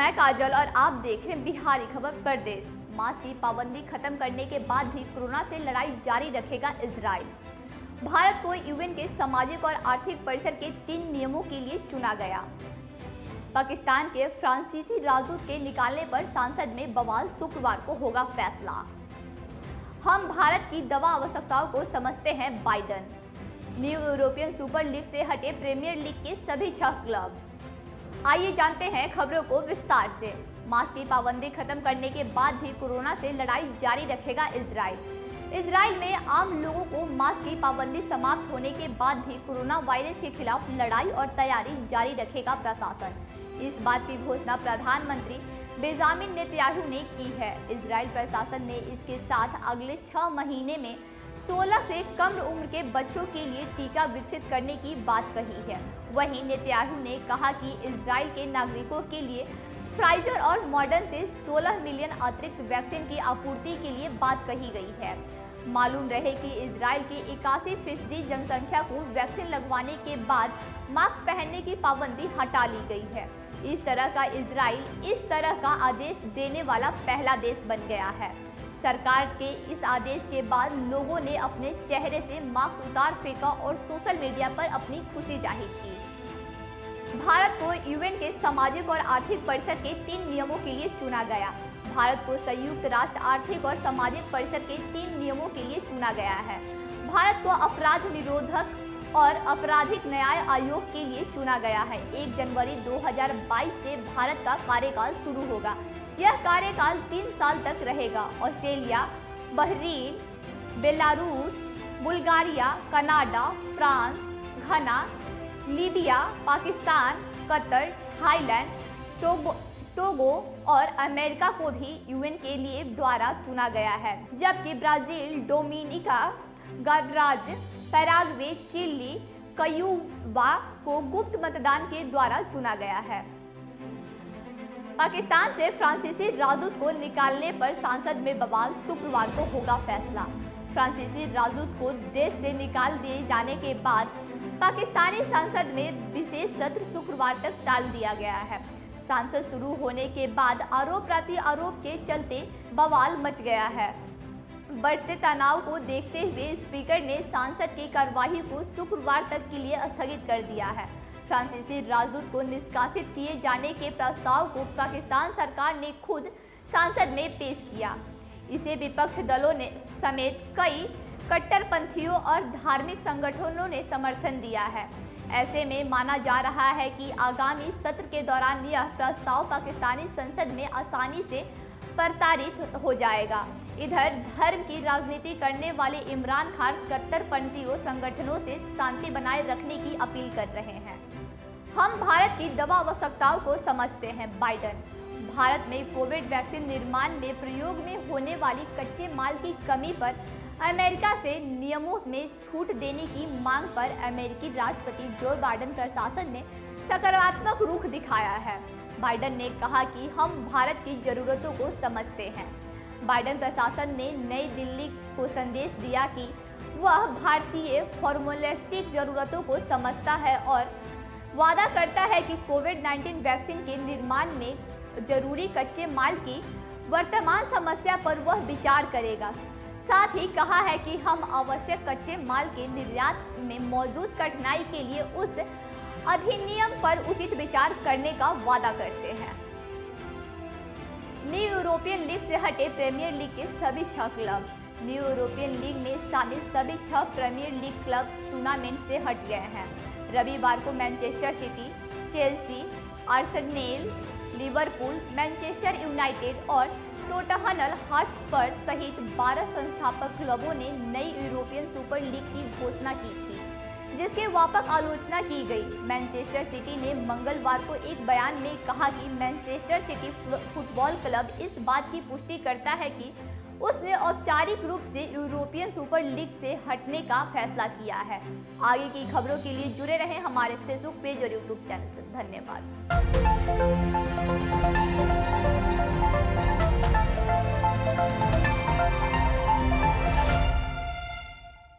मैं काजल और आप देख रहे हैं बिहारी खबर प्रदेश। मास्क की पाबंदी खत्म करने के बाद भी कोरोना से लड़ाई जारी रखेगा इजराइल। भारत को यूएन के सामाजिक और आर्थिक परिसर के 3 नियमों के लिए चुना गया। पाकिस्तान के फ्रांसीसी राजदूत के निकालने पर संसद में बवाल, शुक्रवार को होगा फैसला। हम भारत की दवा आवश्यकताओं को समझते हैं, Biden. New European super league से हटे प्रीमियर लीग के सभी 6 क्लब। आइए जानते हैं खबरों को विस्तार से। मास्क की पाबंदी खत्म करने के बाद भी कोरोना से लड़ाई जारी रखेगा इजराइल। इजराइल में आम लोगों को मास्क की पाबंदी समाप्त होने के बाद भी कोरोना वायरस के खिलाफ लड़ाई और तैयारी जारी रखेगा प्रशासन। इस बात की घोषणा प्रधानमंत्री बेंजामिन नेतन्याहू ने की है। इजराइल प्रशासन ने इसके साथ अगले 6 महीने में 16 से कम उम्र के बच्चों के लिए टीका विकसित करने की बात कही है। वहीं नेतन्याहू ने कहा कि इजराइल के नागरिकों के लिए फाइजर और मॉडर्न से 16 मिलियन अतिरिक्त वैक्सीन की आपूर्ति के लिए बात कही गई है। मालूम रहे कि इजराइल की 81% जनसंख्या को वैक्सीन लगवाने के बाद मास्क पहनने की पाबंदी हटा ली गई है। इस तरह का आदेश देने वाला पहला देश बन गया है। सरकार के इस आदेश के बाद लोगों ने अपने चेहरे से मास्क उतार फेंका और सोशल मीडिया पर अपनी खुशी जाहिर की। भारत को यूएन के सामाजिक और आर्थिक परिसर के 3 नियमों के लिए चुना गया। भारत को संयुक्त राष्ट्र आर्थिक और सामाजिक परिसर के 3 नियमों के लिए चुना गया है। भारत को अपराध निरोधक और आपराधिक न्याय आयोग के लिए चुना गया है। 1 जनवरी 2022 से भारत का कार्यकाल शुरू होगा। यह कार्यकाल 3 साल तक रहेगा। Australia, Bahrain, Belarus, Bulgaria, Canada, France, Ghana, Libya, Pakistan, Qatar, Thailand, Togo और अमेरिका को भी यूएन के लिए द्वारा चुना गया है, जबकि ब्राजील, डोमिनिका गणराज्य, पैराग्वे, चिली, क्यूबा को गुप्त मतदान के द्वारा चुना गया है। पाकिस्तान से फ्रांसीसी राजदूत को निकालने पर संसद में बवाल, शुक्रवार को होगा फैसला। फ्रांसीसी राजदूत को देश से निकाल दिए जाने के बाद पाकिस्तानी संसद में विशेष सत्र शुक्रवार तक टाल दिया गया है। संसद शुरू होने के बाद आरोप प्रत्यारोप के चलते बवाल मच गया है। बढ़ते तनाव को देखते हुए स्पीकर ने संसद की कार्यवाही को शुक्रवार तक के लिए स्थगित कर दिया है। फ्रांसीसी राजदूत को निष्कासित किए जाने के प्रस्ताव को पाकिस्तान सरकार ने खुद संसद में पेश किया। इसे विपक्ष दलों ने समेत कई कट्टरपंथियों और धार्मिक संगठनों ने समर्थन दिया है। ऐसे में माना जा रहा है कि आगामी सत्र के दौरान यह प्रस्ताव पाकिस्तानी संसद में आसानी से प्रताड़ित हो जाएगा। इधर धर्म की राजनीति करने वाले इमरान खान कट्टरपंथियों संगठनों से शांति बनाए रखने की अपील कर रहे हैं। हम भारत की दवा आवश्यकताओं को समझते हैं, बाइडन। भारत में कोविड वैक्सीन निर्माण में प्रयोग में होने वाली कच्चे माल की कमी पर अमेरिका से नियमों में छूट देने की मांग पर अमेरिकी राष्ट्रपति जो बाइडन प्रशासन ने सकारात्मक रुख दिखाया है। बाइडन ने कहा कि हम भारत की जरूरतों को समझते हैं। बाइडन प्रशासन ने नई दिल्ली को संदेश दिया कि वह भारतीय फार्मास्यूटिकल जरूरतों को समझता है और वादा करता है कि कोविड-19 वैक्सीन के निर्माण में जरूरी कच्चे माल की वर्तमान समस्या पर वह विचार करेगा। साथ ही कहा है कि हम आवश्यक कच्चे माल के निर्यात में मौजूद कठिनाई के लिए उस अधिनियम पर उचित विचार करने का वादा करते हैं। न्यू यूरोपियन लीग से हटे प्रीमियर लीग के सभी 6 क्लब। न्यू यूरोपियन लीग में शामिल सभी 6 प्रीमियर लीग क्लब टूर्नामेंट से हट गए हैं। रविवार को Manchester city, Chelsea, Arsenal, Liverpool, Manchester United और टोटनहम हॉटस्पर सहित 12 संस्थापक क्लबों ने नई यूरोपियन सुपर लीग की घोषणा की थी, जिसके व्यापक आलोचना की गई। मैनचेस्टर सिटी ने मंगलवार को एक बयान में कहा कि मैनचेस्टर सिटी फुटबॉल क्लब इस बात की पुष्टि करता है कि उसने औपचारिक रूप से यूरोपियन सुपर लीग से हटने का फैसला किया है। आगे की खबरों के लिए जुड़े रहें हमारे फेसबुक पेज और यूट्यूब चैनल से। धन्यवाद।